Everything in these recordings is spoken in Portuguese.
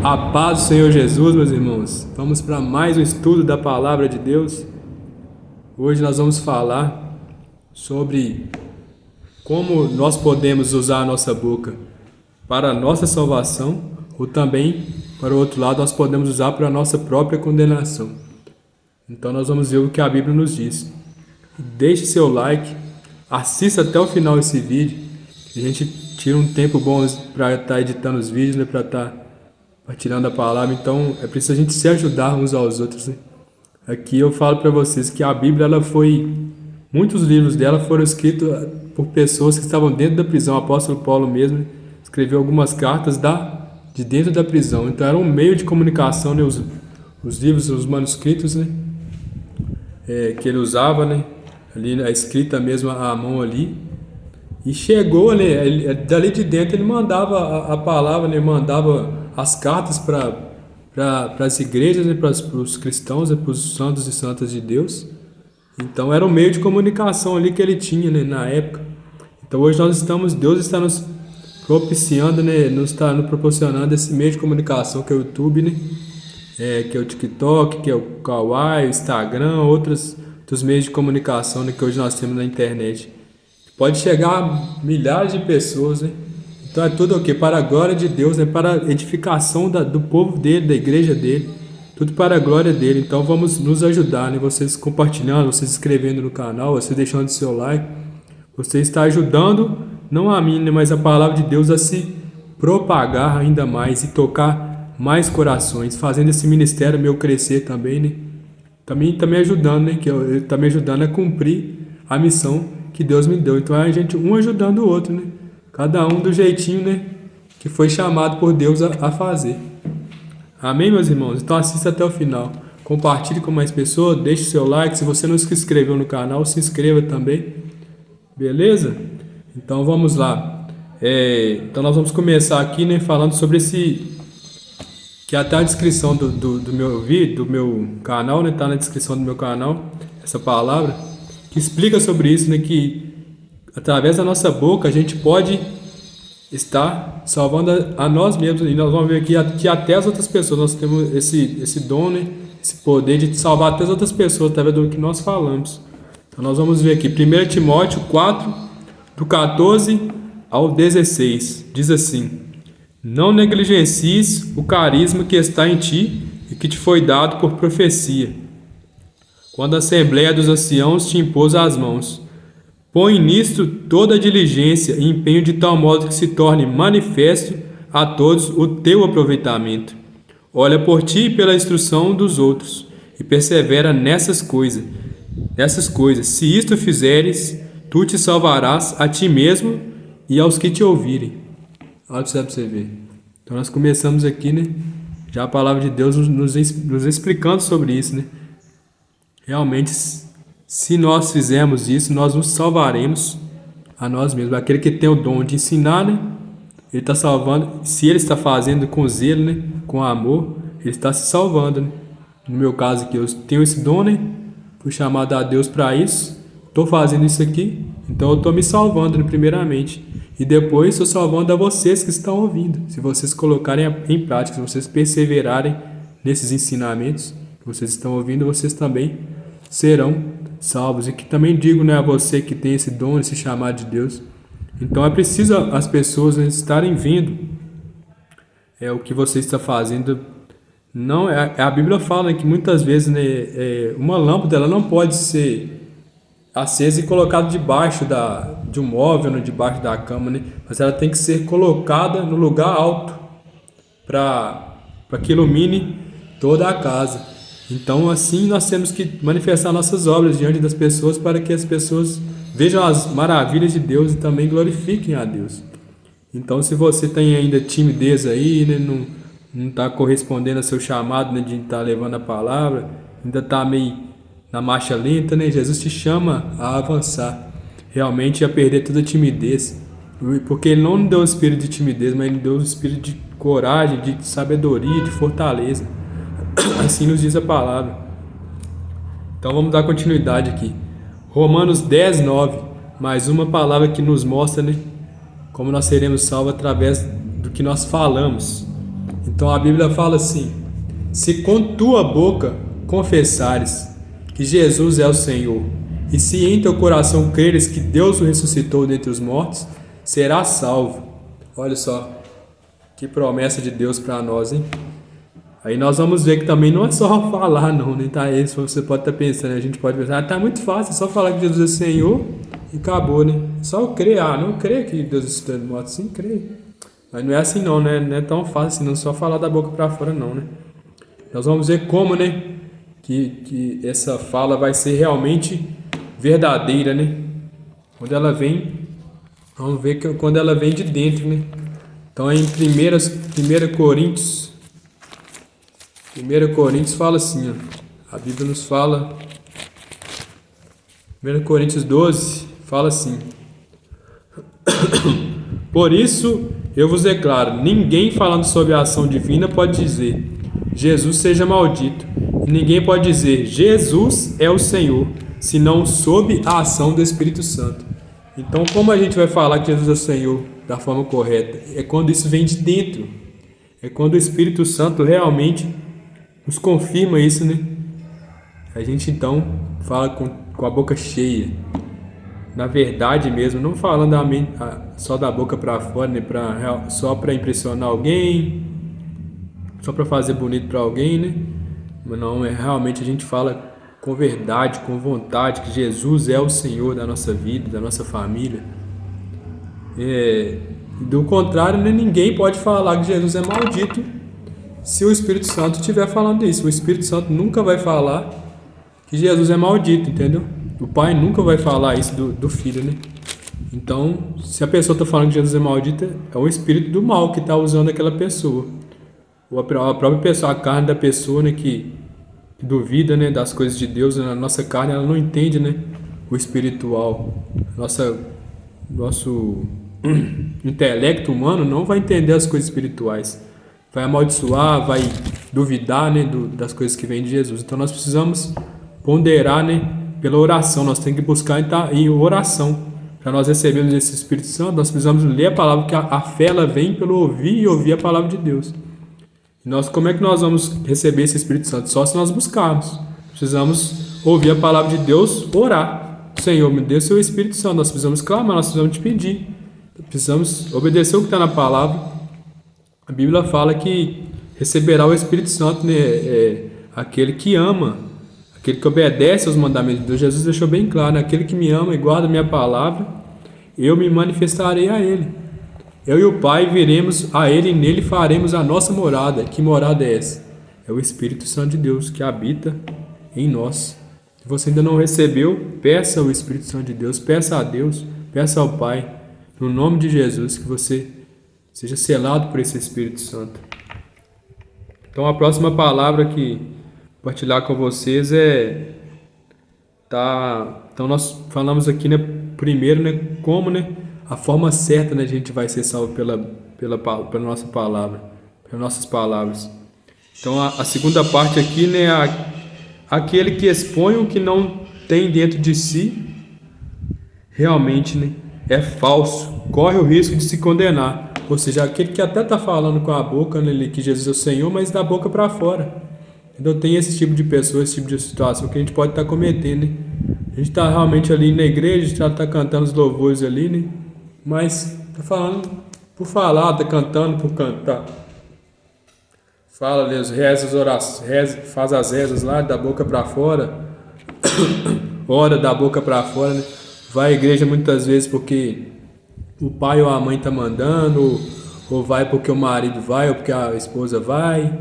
A paz do Senhor Jesus, meus irmãos. Vamos para mais um estudo da Palavra de Deus. Hoje nós vamos falar sobre como nós podemos usar a nossa boca para a nossa salvação ou também, para o outro lado, nós podemos usar para a nossa própria condenação. Então nós vamos ver o que a Bíblia nos diz. Deixe seu like, assista até o final esse vídeo. A gente tira um tempo bom para estar editando os vídeos, né, para estar partilhando a palavra. Então é preciso a gente se ajudar uns aos outros, né? Aqui eu falo para vocês que a Bíblia, muitos livros dela foram escritos por pessoas que estavam dentro da prisão. O apóstolo Paulo mesmo, né, escreveu algumas cartas de dentro da prisão. Então era um meio de comunicação, né, os livros, os manuscritos, né, que ele usava, né, ali a escrita mesmo à mão ali. E chegou, né, dali de dentro ele mandava a palavra, né, mandava as cartas para as igrejas, né, para os cristãos, né, para os santos e santas de Deus. Então era um meio de comunicação ali que ele tinha, né, na época. Então hoje Deus está nos propiciando, né, nos está nos proporcionando esse meio de comunicação que é o YouTube, né, que é o TikTok, que é o Kawaii, o Instagram, outros meios de comunicação, né, que hoje nós temos na internet. Pode chegar a milhares de pessoas, né? Então é tudo o quê? Para a glória de Deus, né? Para a edificação do povo dele, da igreja dele. Tudo para a glória dele. Então vamos nos ajudar, né? Vocês compartilhando, vocês se inscrevendo no canal, vocês deixando seu like. Você está ajudando, não a mim, né, mas a palavra de Deus a se propagar ainda mais e tocar mais corações. Fazendo esse ministério meu crescer também, né? Também está me ajudando, né? Ele está me ajudando a cumprir a missão que Deus me deu. Então é a gente um ajudando o outro, né? Cada um do jeitinho, né, que foi chamado por Deus a fazer. Amém, meus irmãos? Então assista até o final. Compartilhe com mais pessoas, deixe seu like. Se você não se inscreveu no canal, se inscreva também. Beleza? Então vamos lá. Então nós vamos começar aqui, né, falando sobre que até a descrição do meu vídeo, do meu canal, né, tá na descrição do meu canal, essa palavra que explica sobre isso, né, que através da nossa boca a gente pode estar salvando a nós mesmos. E nós vamos ver aqui que até as outras pessoas, nós temos esse dom, né, esse poder de salvar até as outras pessoas através do que nós falamos. Então nós vamos ver aqui 1 Timóteo 4, do 14 ao 16, diz assim: não negligencies o carisma que está em ti e que te foi dado por profecia, quando a Assembleia dos Anciãos te impôs as mãos. Põe nisto toda a diligência e empenho de tal modo que se torne manifesto a todos o teu aproveitamento. Olha por ti e pela instrução dos outros, e persevera nessas coisas. Se isto fizeres, tu te salvarás a ti mesmo e aos que te ouvirem. Olha para você ver. Então nós começamos aqui, né? Já a palavra de Deus nos explicando sobre isso, né? Realmente, se nós fizermos isso, nós nos salvaremos a nós mesmos. Aquele que tem o dom de ensinar, né, ele está salvando. Se ele está fazendo com zelo, né, com amor, ele está se salvando, né? No meu caso aqui, eu tenho esse dom, né? Fui chamado a Deus para isso. Estou fazendo isso aqui, então eu estou me salvando, né, primeiramente. E depois estou salvando a vocês que estão ouvindo. Se vocês colocarem em prática, se vocês perseverarem nesses ensinamentos que vocês estão ouvindo, vocês também serão salvos. E que também digo, né, a você que tem esse dom, esse chamado de Deus. Então é preciso as pessoas, né, estarem vendo o que você está fazendo. Não a Bíblia fala, né, que muitas vezes, né, uma lâmpada ela não pode ser acesa e colocada debaixo de um móvel, né, debaixo da cama, né, mas ela tem que ser colocada no lugar alto para que ilumine toda a casa. Então assim nós temos que manifestar nossas obras diante das pessoas para que as pessoas vejam as maravilhas de Deus e também glorifiquem a Deus. Então se você tem ainda timidez aí, né, não está correspondendo ao seu chamado, né, de estar levando a palavra, ainda está meio na marcha lenta, né, Jesus te chama a avançar, realmente a perder toda a timidez, porque Ele não nos deu o espírito de timidez, mas Ele deu o espírito de coragem, de sabedoria, de fortaleza. Assim nos diz a palavra. Então vamos dar continuidade aqui. Romanos 10, 9. Mais uma palavra que nos mostra, né, como nós seremos salvos através do que nós falamos. Então a Bíblia fala assim: se com tua boca confessares que Jesus é o Senhor, e se em teu coração creres que Deus o ressuscitou dentre os mortos, serás salvo. Olha só, que promessa de Deus para nós, hein? Aí nós vamos ver que também não é só falar, não, né? Tá? Isso você pode estar pensando, a gente pode pensar, tá muito fácil, é só falar que Jesus é Senhor e acabou, né? Só crer, não crer que Deus ressuscitou dos mortos, sim, crer. Mas não é assim não, né? Não é tão fácil assim, não só falar da boca para fora, não, né? Nós vamos ver como, né? Que essa fala vai ser realmente verdadeira, né? Quando ela vem, vamos ver que quando ela vem de dentro, né? Então em 1 Coríntios fala assim, ó, a Bíblia nos fala, 1 Coríntios 12 fala assim: por isso eu vos declaro, ninguém falando sobre a ação divina pode dizer Jesus seja maldito, e ninguém pode dizer Jesus é o Senhor, senão sob a ação do Espírito Santo. Então, como a gente vai falar que Jesus é o Senhor da forma correta? É quando isso vem de dentro, é quando o Espírito Santo realmente nos confirma isso, né? A gente então fala com a boca cheia, na verdade mesmo, não falando só da boca para fora, né? Só para impressionar alguém, só para fazer bonito para alguém, né? Mas não, realmente a gente fala com verdade, com vontade, que Jesus é o Senhor da nossa vida, da nossa família. Do contrário, né? Ninguém pode falar que Jesus é maldito se o Espírito Santo estiver falando isso. O Espírito Santo nunca vai falar que Jesus é maldito, entendeu? O Pai nunca vai falar isso do Filho, né? Então, se a pessoa está falando que Jesus é maldito, é o espírito do mal que está usando aquela pessoa. Ou a própria pessoa, a carne da pessoa, né, que duvida, né, das coisas de Deus. A nossa carne, ela não entende, né, o espiritual. Nosso intelecto humano não vai entender as coisas espirituais. Vai amaldiçoar, vai duvidar, né, das coisas que vêm de Jesus. Então nós precisamos ponderar, né, pela oração. Nós temos que buscar em oração. Para nós recebermos esse Espírito Santo, nós precisamos ler a palavra, porque a fé ela vem pelo ouvir e ouvir a palavra de Deus. E como é que nós vamos receber esse Espírito Santo? Só se nós buscarmos. Precisamos ouvir a palavra de Deus, orar. Senhor, me dê o seu Espírito Santo. Nós precisamos clamar, nós precisamos te pedir. Precisamos obedecer o que está na palavra. A Bíblia fala que receberá o Espírito Santo, né? Aquele que ama, aquele que obedece aos mandamentos de Deus. Jesus deixou bem claro, né? Aquele que me ama e guarda a minha palavra, eu me manifestarei a ele. Eu e o Pai viremos a ele e nele faremos a nossa morada. Que morada é essa? É o Espírito Santo de Deus que habita em nós. Se você ainda não recebeu, peça o Espírito Santo de Deus, peça a Deus, peça ao Pai, no nome de Jesus, que você seja selado por esse Espírito Santo. Então a próxima palavra que compartilhar com vocês então nós falamos aqui, né, primeiro, né, como, né, a forma certa, né, a gente vai ser salvo pela nossa palavra, pelas nossas palavras. Então a segunda parte aqui, né, aquele que expõe o que não tem dentro de si, realmente, né, é falso, corre o risco de se condenar. Ou seja, aquele que até está falando com a boca, né, que Jesus é o Senhor, mas da boca para fora. Então tem esse tipo de pessoa, esse tipo de situação que a gente pode estar cometendo, né? A gente está realmente ali na igreja, a gente está cantando os louvores ali, né? Mas está falando por falar, está cantando por cantar. Fala ali, faz as rezas lá, da boca para fora. Ora da boca para fora, né? Vai à igreja muitas vezes porque o pai ou a mãe está mandando, ou vai porque o marido vai, ou porque a esposa vai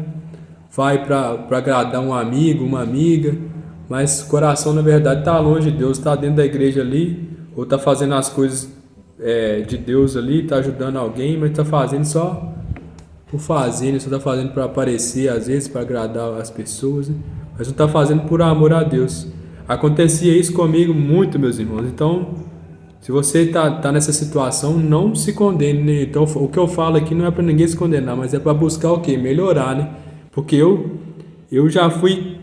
para agradar um amigo, uma amiga, mas o coração na verdade está longe de Deus, está dentro da igreja ali, ou está fazendo as coisas de Deus ali, está ajudando alguém, mas está fazendo só por fazer, só está fazendo para aparecer, às vezes para agradar as pessoas, né? Mas não está fazendo por amor a Deus. Acontecia isso comigo muito, meus irmãos. Então, se você está nessa situação, não se condene, né? Então, o que eu falo aqui não é para ninguém se condenar, mas é para buscar o quê? Melhorar, né? Porque eu já fui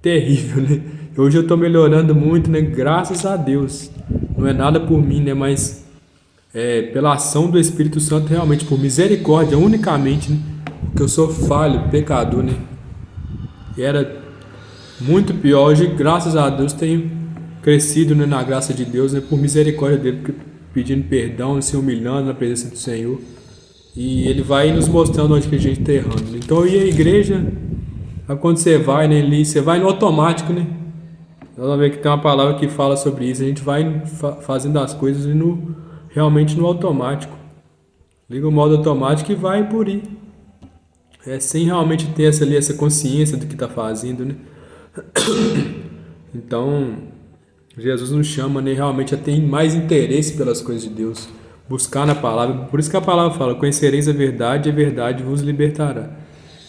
terrível, né? Hoje eu estou melhorando muito, né? Graças a Deus. Não é nada por mim, né? Mas pela ação do Espírito Santo, realmente, por misericórdia, unicamente, né? porque eu sou falho, pecador, né? Era muito pior. Hoje, graças a Deus, tenho crescido, né, na graça de Deus, né, por misericórdia dele, pedindo perdão, se humilhando na presença do Senhor. E ele vai nos mostrando onde que a gente está errando, né? Então, ir à igreja, quando você vai, né, ali, você vai no automático, né? Nós vamos ver que tem uma palavra que fala sobre isso. A gente vai fazendo as coisas realmente no automático. Liga o modo automático e vai por ir. Sem realmente ter essa consciência do que está fazendo, né? Então, Jesus nos chama, né, realmente a ter mais interesse pelas coisas de Deus. Buscar na palavra. Por isso que a palavra fala: conhecereis a verdade e a verdade vos libertará.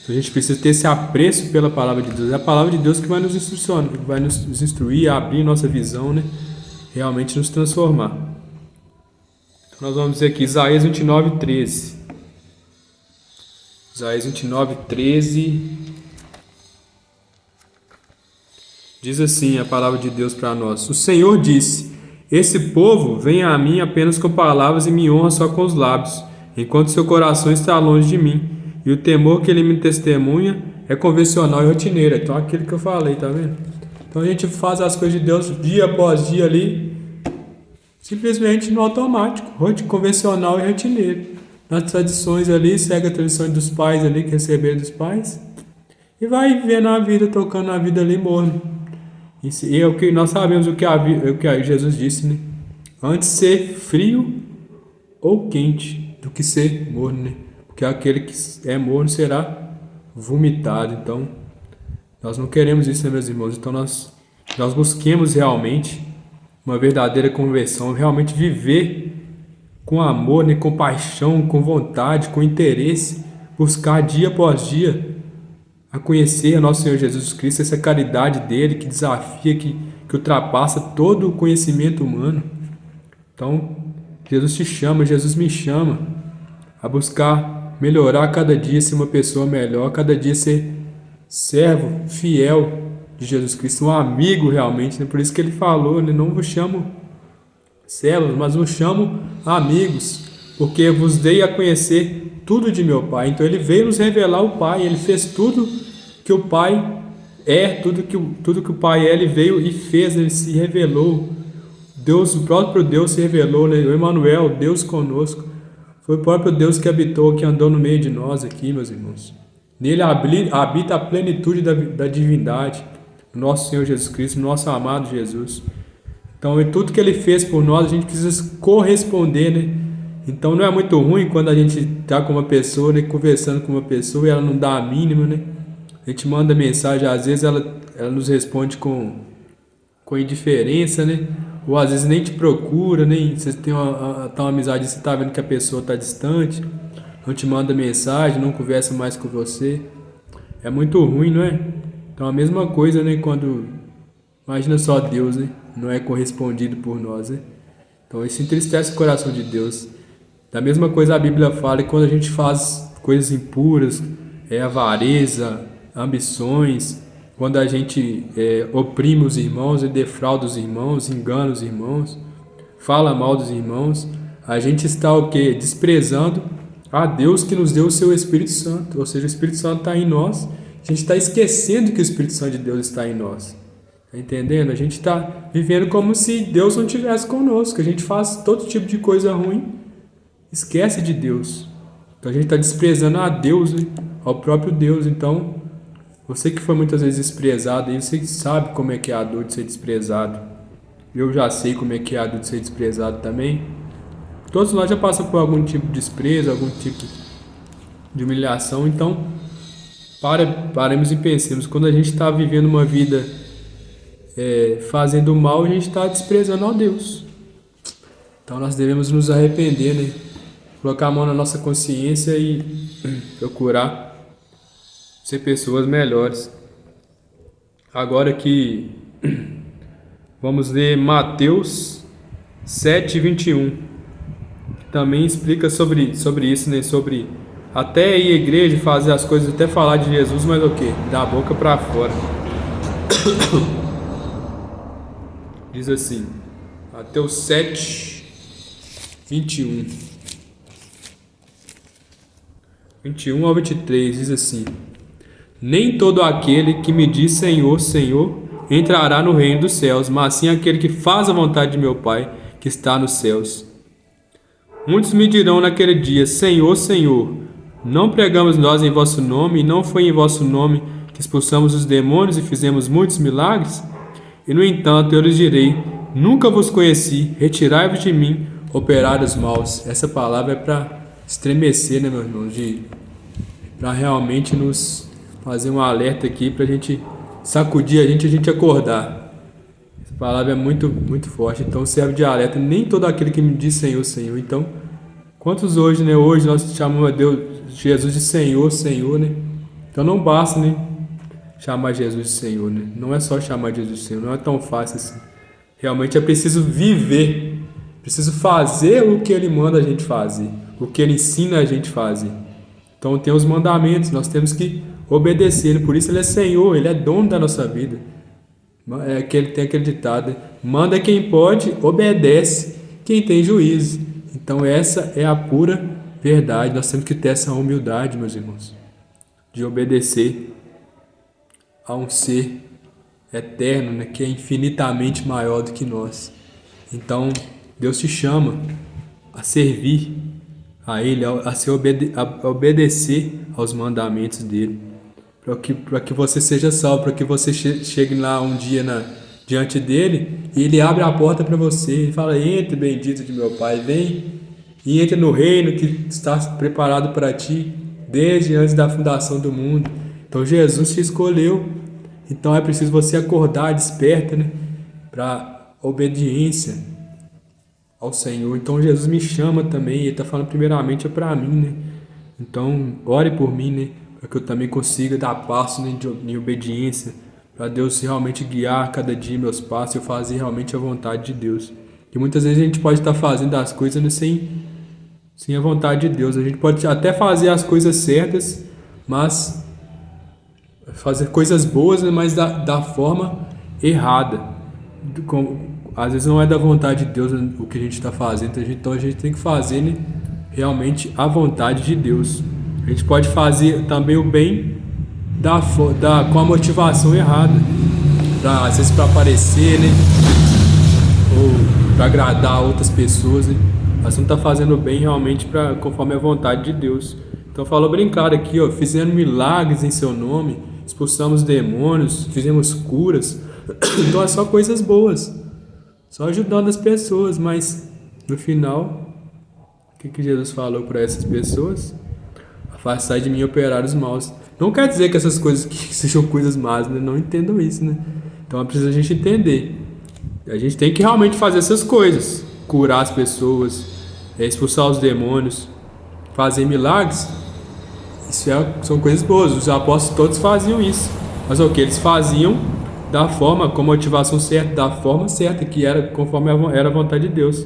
Então, a gente precisa ter esse apreço pela palavra de Deus. É a palavra de Deus que vai nos instruir, vai nos instruir, abrir nossa visão, né? Realmente nos transformar. Então, nós vamos dizer aqui Isaías 29, 13. Isaías 29, 13. Diz assim a palavra de Deus para nós: o Senhor disse: esse povo vem a mim apenas com palavras e me honra só com os lábios, enquanto seu coração está longe de mim, e o temor que ele me testemunha é convencional e rotineiro. Então, aquilo que eu falei, tá vendo? Então, a gente faz as coisas de Deus dia após dia ali, simplesmente no automático, convencional e rotineiro. Nas tradições ali, segue a tradição dos pais ali, que receberam dos pais, e vai vivendo a vida, tocando a vida ali morno. E é o que nós sabemos, o que Jesus disse, né? Antes ser frio ou quente do que ser morno, né? Porque aquele que é morno será vomitado. Então, nós não queremos isso, né, meus irmãos? Então, nós busquemos realmente uma verdadeira conversão, realmente viver com amor, né, com paixão, com vontade, com interesse, buscar dia após dia a conhecer a nosso Senhor Jesus Cristo, essa caridade dele que desafia, que ultrapassa todo o conhecimento humano. Então, Jesus te chama, Jesus me chama a buscar melhorar cada dia, ser uma pessoa melhor, cada dia ser servo fiel de Jesus Cristo, um amigo realmente, né? Por isso que ele falou, né? Não vos chamo servos, mas vos chamo amigos, porque vos dei a conhecer tudo de meu Pai. Então ele veio nos revelar o Pai, ele fez tudo que o Pai é, tudo que o Pai é, ele veio e fez, ele se revelou. Deus, o próprio Deus se revelou, né? O Emmanuel, Deus conosco. Foi o próprio Deus que habitou, que andou no meio de nós aqui, meus irmãos. Nele habita a plenitude da divindade, nosso Senhor Jesus Cristo, nosso amado Jesus. Então, em tudo que ele fez por nós, a gente precisa corresponder, né? Então, não é muito ruim quando a gente está com uma pessoa, né, conversando com uma pessoa e ela não dá a mínima, né? A gente manda mensagem, às vezes ela nos responde com indiferença, né? Ou às vezes nem te procura, nem você tem uma amizade, você está vendo que a pessoa está distante, não te manda mensagem, não conversa mais com você. É muito ruim, não é? Então, a mesma coisa, né? Quando, imagina só Deus, né? Não é correspondido por nós, né? Então, isso entristece o coração de Deus. Da mesma coisa a Bíblia fala que quando a gente faz coisas impuras, avareza, ambições, quando a gente oprime os irmãos e defrauda os irmãos, engana os irmãos, fala mal dos irmãos, a gente está o quê? Desprezando a Deus que nos deu o seu Espírito Santo. Ou seja, o Espírito Santo está em nós. A gente está esquecendo que o Espírito Santo de Deus está em nós. Está entendendo? A gente está vivendo como se Deus não estivesse conosco. A gente faz todo tipo de coisa ruim, esquece de Deus. Então a gente está desprezando a Deus, né? Ao próprio Deus. Então, você que foi muitas vezes desprezado, aí você sabe como é que é a dor de ser desprezado. Eu já sei como é que é a dor de ser desprezado também. Todos nós já passamos por algum tipo de desprezo, algum tipo de humilhação. Então, paremos e pensemos. Quando a gente está vivendo uma vida fazendo mal, a gente está desprezando a Deus. Então, nós devemos nos arrepender, né? Colocar a mão na nossa consciência e procurar ser pessoas melhores. Agora que vamos ler Mateus 7:21, que também explica sobre isso, né? Sobre até ir à igreja, fazer as coisas, até falar de Jesus, mas o quê? Da boca para fora. Diz assim, Mateus 7:21. 21 ao 23 diz assim: Nem todo aquele que me diz Senhor, Senhor, entrará no reino dos céus, mas sim aquele que faz a vontade de meu Pai que está nos céus. Muitos me dirão naquele dia: Senhor, Senhor, não pregamos nós em vosso nome, e não foi em vosso nome que expulsamos os demônios e fizemos muitos milagres? E no entanto eu lhes direi: Nunca vos conheci, retirai-vos de mim, operários maus. Essa palavra é para estremecer, né, meu irmão? Para realmente nos fazer um alerta aqui, para a gente sacudir a gente acordar. Essa palavra é muito, muito forte, então serve de alerta. Nem todo aquele que me diz Senhor, Senhor. Então, quantos hoje, né? Hoje nós chamamos a Deus, Jesus de Senhor, Senhor, né? Então não basta, né? Chamar Jesus de Senhor, né? Não é só chamar Jesus de Senhor, não é tão fácil assim. Realmente é preciso viver, preciso fazer o que Ele manda a gente fazer, o que Ele ensina a gente fazer. Então tem os mandamentos, nós temos que obedecer, por isso Ele é Senhor, Ele é dono da nossa vida. É que Ele tem aquele ditado: manda quem pode, obedece quem tem juízo. Então essa é a pura verdade, nós temos que ter essa humildade, meus irmãos, de obedecer a um ser eterno, né, que é infinitamente maior do que nós. Então Deus te chama a servir a Ele, a obedecer aos mandamentos dele, para que você seja salvo, para que você chegue lá um dia diante dele e Ele abre a porta para você e fala: entre, bendito de meu Pai, vem e entre no reino que está preparado para ti desde antes da fundação do mundo. Então Jesus te escolheu. Então é preciso você acordar, desperta, né, para obediência ao Senhor. Então Jesus me chama também, Ele está falando primeiramente para mim, né? Então ore por mim, né, para que eu também consiga dar passo, né, em obediência, para Deus realmente guiar cada dia meus passos e eu fazer realmente a vontade de Deus. E muitas vezes a gente pode estar fazendo as coisas, né, sem a vontade de Deus. A gente pode até fazer as coisas certas, mas fazer coisas boas, mas da forma errada. Às vezes não é da vontade de Deus o que a gente está fazendo, então a gente tem que fazer, né, realmente a vontade de Deus. A gente pode fazer também o bem com a motivação errada, às vezes para aparecer, né, ou para agradar outras pessoas, né. Mas não está fazendo o bem realmente conforme a vontade de Deus. Então falou bem claro aqui, ó: fizemos milagres em seu nome, expulsamos demônios, fizemos curas. Então é só coisas boas, só ajudando as pessoas, mas no final, o que Jesus falou para essas pessoas? Afastai de mim, operários maus. Não quer dizer que essas coisas que sejam coisas más, né? Não entendam isso, né? Então é preciso a gente entender. A gente tem que realmente fazer essas coisas, curar as pessoas, expulsar os demônios, fazer milagres. Isso são coisas boas. Os apóstolos todos faziam isso, mas o que eles faziam da forma, com a motivação certa, da forma certa, que era conforme era a vontade de Deus.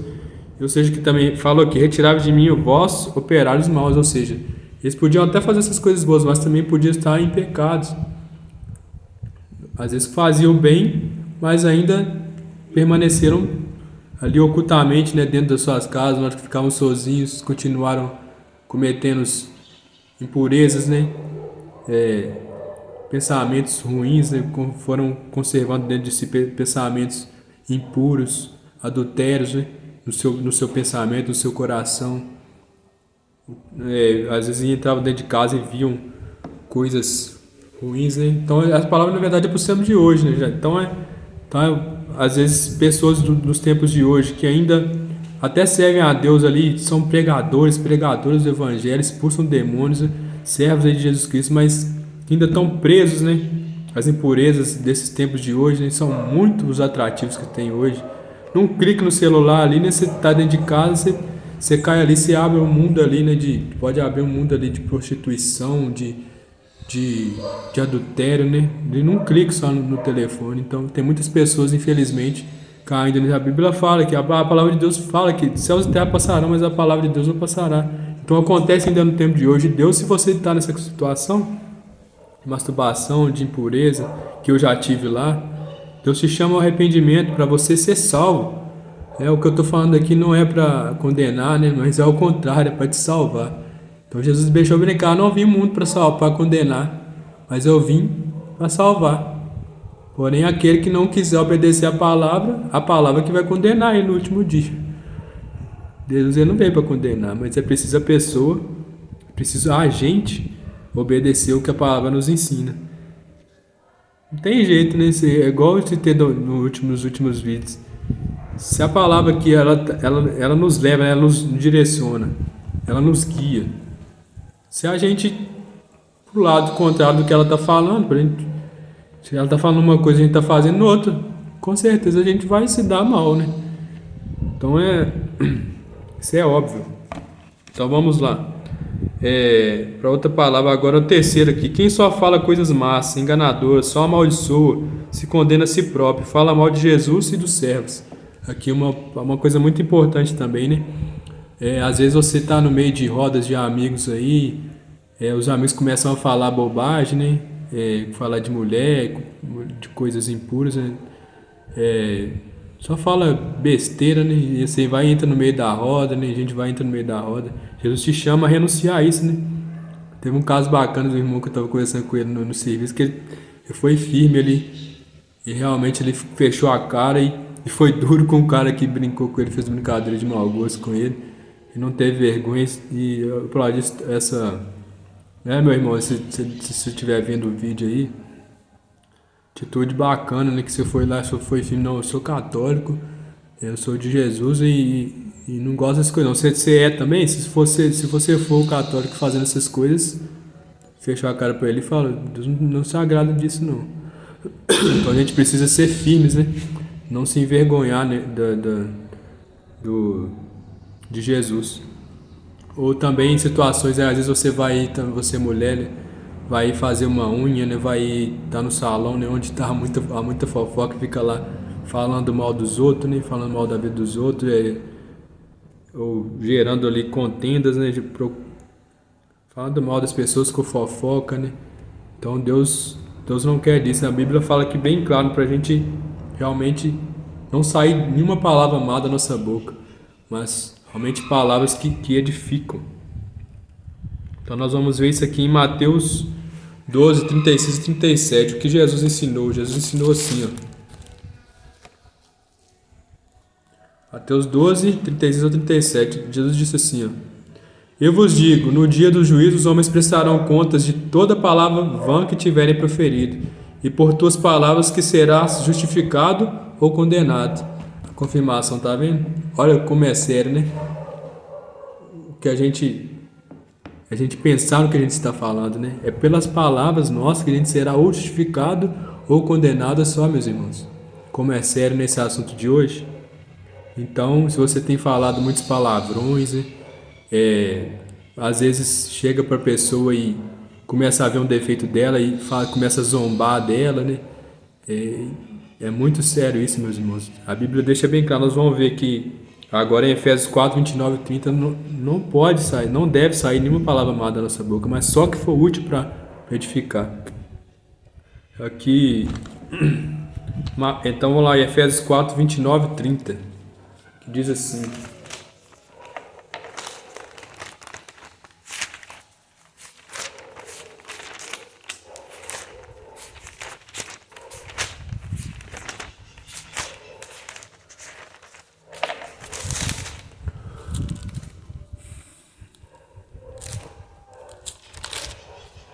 Ou seja, que também falou que retirai de mim vós, operários maus. Ou seja, eles podiam até fazer essas coisas boas, mas também podiam estar em pecados. Às vezes faziam bem, mas ainda permaneceram ali ocultamente, né, dentro das suas casas, na hora que ficavam sozinhos, continuaram cometendo impurezas, né, pensamentos ruins, né, foram conservando dentro de si pensamentos impuros, adultérios, né, no seu pensamento, no seu coração. Às vezes entravam dentro de casa e viam coisas ruins, né? Então a palavra na verdade é para os tempos de hoje, né? Então às vezes pessoas dos tempos de hoje que ainda até servem a Deus ali, são pregadores do evangelho, expulsam demônios, né? Servos aí de Jesus Cristo, mas ainda estão presos, né? As impurezas desses tempos de hoje, né? São muitos os atrativos que tem hoje. Num clique no celular ali, né? Você está dentro de casa, você cai ali, você abre um mundo ali, né? Pode abrir um mundo ali de prostituição, de adultério, né? De num clique só no telefone. Então tem muitas pessoas, infelizmente, caindo. A Bíblia fala que a palavra de Deus fala que céus e terra passarão, mas a palavra de Deus não passará. Então acontece ainda no tempo de hoje. Deus, se você está nessa situação de masturbação, de impureza, que eu já tive lá, Deus te chama ao arrependimento para você ser salvo. O que eu estou falando aqui não é para condenar, né? Mas é ao contrário, é para te salvar. Então Jesus deixou brincar, não vim muito para condenar, mas eu vim para salvar. Porém, aquele que não quiser obedecer a palavra que vai condenar ele no último dia. Deus ele não veio para condenar, mas é preciso a pessoa, preciso a gente obedecer o que a palavra nos ensina. Não tem jeito, né? É igual eu citei nos últimos vídeos. Se a palavra aqui, ela nos leva, ela nos direciona, ela nos guia. Se a gente, pro lado contrário do que ela está falando, se ela está falando uma coisa e a gente está fazendo outra, com certeza a gente vai se dar mal, né? Então isso é óbvio. Então vamos lá. Para outra palavra, agora o terceiro aqui. Quem só fala coisas más, enganadoras, só amaldiçoa, se condena a si próprio, fala mal de Jesus e dos servos. Aqui uma coisa muito importante também, né? Às vezes você está no meio de rodas de amigos aí, os amigos começam a falar bobagem, né? Falar de mulher, de coisas impuras, né? Só fala besteira, né? E você vai e entra no meio da roda, né? A gente vai entrar no meio da roda. Jesus te chama a renunciar a isso, né? Teve um caso bacana do irmão que eu estava conversando com ele no serviço, que ele foi firme ali, e realmente ele fechou a cara e foi duro com o cara que brincou com ele, fez brincadeira de mau gosto com ele, e não teve vergonha. E eu falar disso, né, meu irmão, se você estiver vendo o vídeo aí, atitude bacana, né, que você foi lá, você foi firme. Não, eu sou católico, eu sou de Jesus e não gosto dessas coisas não. Você também? Se você for católico fazendo essas coisas, fechou a cara pra ele e fala, Deus não se agrada disso não. Então a gente precisa ser firmes, né? Não se envergonhar, né, de Jesus. Ou também em situações, às vezes você mulher, né, vai fazer uma unha, né, vai estar no salão, né, onde está muita fofoca, fica lá falando mal dos outros, né, falando mal da vida dos outros, ou gerando ali contendas, né, falando mal das pessoas com fofoca, né. Então Deus não quer disso. A Bíblia fala aqui bem claro pra gente realmente não sair nenhuma palavra má da nossa boca, mas realmente palavras que edificam. Então nós vamos ver isso aqui em Mateus 12, 36 e 37. O que Jesus ensinou? Jesus ensinou assim, ó. Mateus 12, 36 a 37. Jesus disse assim, ó: Eu vos digo, no dia do juízo os homens prestarão contas de toda palavra vã que tiverem proferido, e por tuas palavras que serás justificado ou condenado. A confirmação, tá vendo? Olha como é sério, né? O que a gente pensar no que a gente está falando, né? É pelas palavras nossas que a gente será ou justificado ou condenado só, meus irmãos. Como é sério nesse assunto de hoje. Então, se você tem falado muitos palavrões, né? Às vezes chega para a pessoa e começa a ver um defeito dela e começa a zombar dela, né? É muito sério isso, meus irmãos. A Bíblia deixa bem claro. Nós vamos ver que agora em Efésios 4, 29 e 30 não pode sair, não deve sair nenhuma palavra má da nossa boca, mas só que for útil para edificar. Aqui, então vamos lá, em Efésios 4, 29 e 30, que diz assim: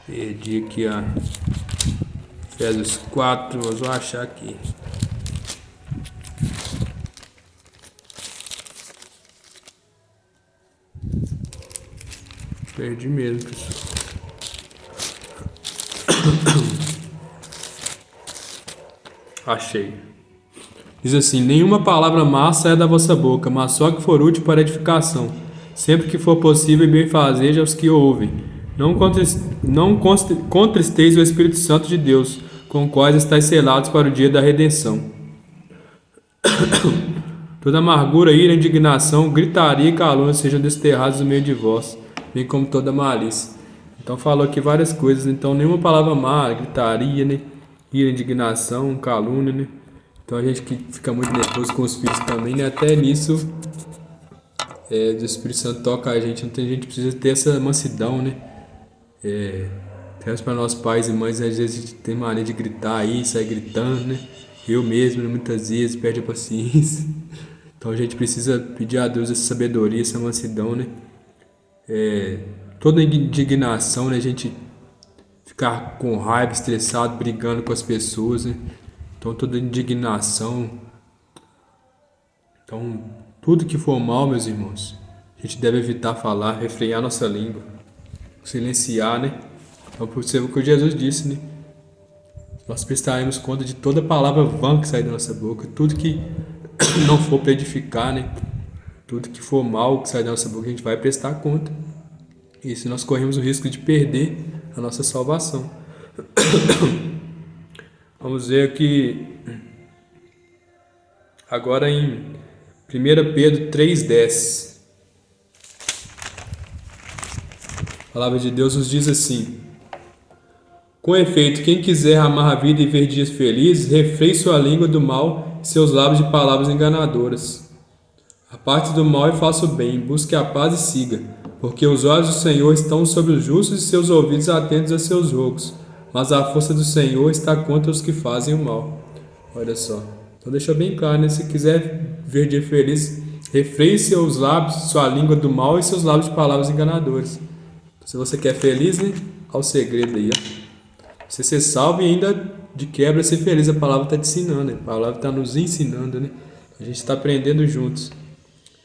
perdi aqui, ó. Efésios 4, eu vou achar aqui. Perdi mesmo, pessoal. Achei. Diz assim: nenhuma palavra má saia da vossa boca, mas só que for útil para edificação, sempre que for possível e benfazeja aos que ouvem. Não contristeis o Espírito Santo de Deus, com o qual estáis selados para o dia da redenção. Toda amargura, ira, indignação, gritaria e calúnia sejam desterrados no meio de vós, bem como toda malícia. Então falou aqui várias coisas. Então nenhuma palavra má, gritaria, né? Ira, indignação, calúnia, né? Então a gente que fica muito nervoso com os filhos também, né? Até nisso do Espírito Santo toca a gente precisa ter essa mansidão, né? Peço para nós pais e mães, às vezes a gente tem mania de gritar aí, sair gritando, né? Eu mesmo, muitas vezes, perde a paciência. Então a gente precisa pedir a Deus essa sabedoria, essa mansidão, né? Toda indignação, né? A gente ficar com raiva, estressado, brigando com as pessoas, né? Então toda indignação. Então, tudo que for mal, meus irmãos, a gente deve evitar falar, refrear nossa língua, silenciar, né? Então, por ser o que Jesus disse, né? Nós prestaremos conta de toda palavra vã que sai da nossa boca, tudo que não for para edificar, né? Tudo que for mal que sai da nossa boca, a gente vai prestar conta. E se nós corremos o risco de perder a nossa salvação. Vamos ver aqui agora em 1 Pedro 3,10. A palavra de Deus nos diz assim: com efeito, quem quiser amar a vida e ver dias felizes, refreie sua língua do mal e seus lábios de palavras enganadoras. Aparte do mal e faça o bem, busque a paz e siga, porque os olhos do Senhor estão sobre os justos e seus ouvidos atentos a seus rogos, mas a força do Senhor está contra os que fazem o mal. Olha só, então deixa bem claro, né? Se quiser ver dia feliz, refreie seus lábios, sua língua do mal e seus lábios de palavras enganadoras. Se você quer feliz, né? Olha o segredo aí, ó. Você ser salvo e ainda de quebra ser feliz. A palavra está te ensinando, né? A palavra está nos ensinando, né? A gente está aprendendo juntos.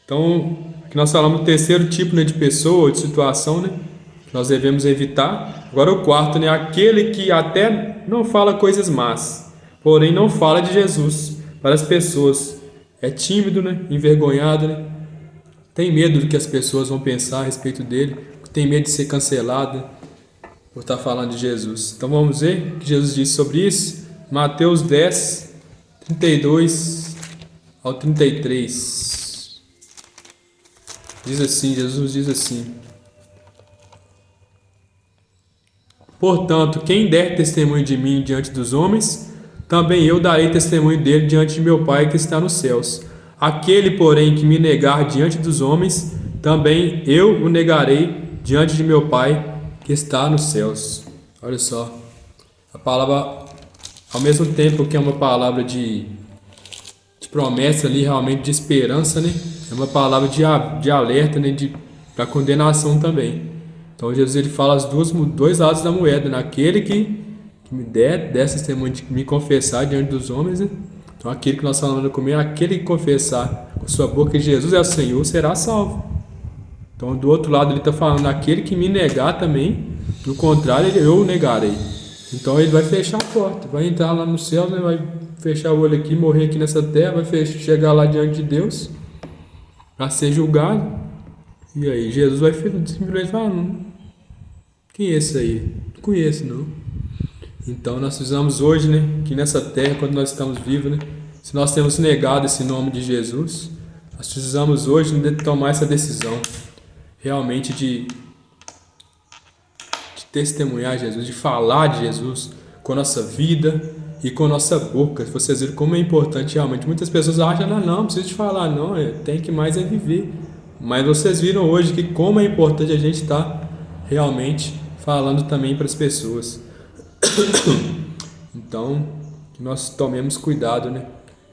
Então, aqui nós falamos do terceiro tipo, né, de pessoa ou de situação, né? Que nós devemos evitar. Agora o quarto, né? Aquele que até não fala coisas más, porém não fala de Jesus para as pessoas. É tímido, né? Envergonhado, né? Tem medo do que as pessoas vão pensar a respeito dele. Tem medo de ser cancelado, né? Por estar falando de Jesus. Então vamos ver o que Jesus disse sobre isso. Mateus 10, 32 ao 33. Diz assim, Jesus diz assim: portanto, quem der testemunho de mim diante dos homens, também eu darei testemunho dele diante de meu Pai que está nos céus. Aquele, porém, que me negar diante dos homens, também eu o negarei diante de meu Pai que está nos céus. Olha só, a palavra, ao mesmo tempo que é uma palavra de promessa ali, realmente de esperança, né? É uma palavra de alerta, né? Para condenação também. Então Jesus ele fala os dois lados da moeda, né? Aquele que me der testemunho de me confessar diante dos homens, né? Então aquele que nós falamos no começo, aquele que confessar com sua boca que Jesus é o Senhor, será salvo. Então, do outro lado, ele está falando, aquele que me negar também, do contrário, eu o negarei. Então, ele vai fechar a porta, vai entrar lá no céu, né? Vai fechar o olho aqui, morrer aqui nessa terra, vai chegar lá diante de Deus, para ser julgado. E aí, Jesus vai simplesmente falar, quem é esse aí? Não conheço, não. Então, nós precisamos hoje, né? Que nessa terra, quando nós estamos vivos, né? Se nós temos negado esse nome de Jesus, nós precisamos hoje, né, tomar essa decisão. Realmente de testemunhar Jesus, de falar de Jesus com a nossa vida e com a nossa boca. Vocês viram como é importante realmente. Muitas pessoas acham, não precisa de falar, não, tem que mais viver. Mas vocês viram hoje que como é importante a gente estar realmente falando também para as pessoas. Então, que nós tomemos cuidado, né?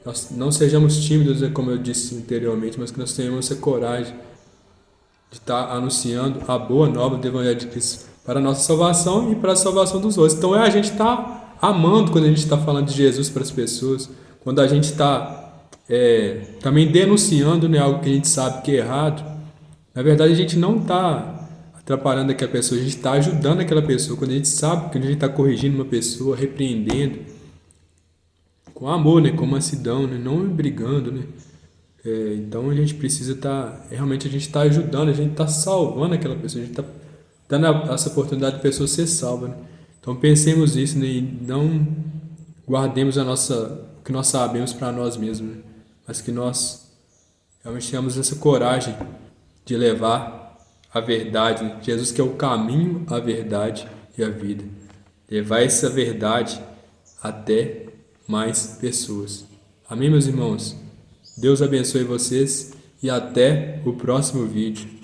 Nós não sejamos tímidos, né, como eu disse anteriormente, mas que nós tenhamos essa coragem de estar anunciando a boa nova do Evangelho de Cristo para a nossa salvação e para a salvação dos outros. Então a gente está amando quando a gente está falando de Jesus para as pessoas, quando a gente está também denunciando, né, algo que a gente sabe que é errado. Na verdade a gente não está atrapalhando aquela pessoa, a gente está ajudando aquela pessoa, quando a gente sabe que a gente está corrigindo uma pessoa, repreendendo, com amor, né, com mansidão, né, não brigando, né. Então a gente precisa estar, realmente a gente está ajudando, a gente está salvando aquela pessoa, a gente está dando essa oportunidade de a pessoa ser salva, né? Então pensemos nisso, né? E não guardemos o que nós sabemos para nós mesmos, né? Mas que nós realmente tenhamos essa coragem de levar a verdade, né? Jesus que é o caminho, a verdade e a vida. Levar essa verdade até mais pessoas. Amém, meus irmãos? Deus abençoe vocês e até o próximo vídeo.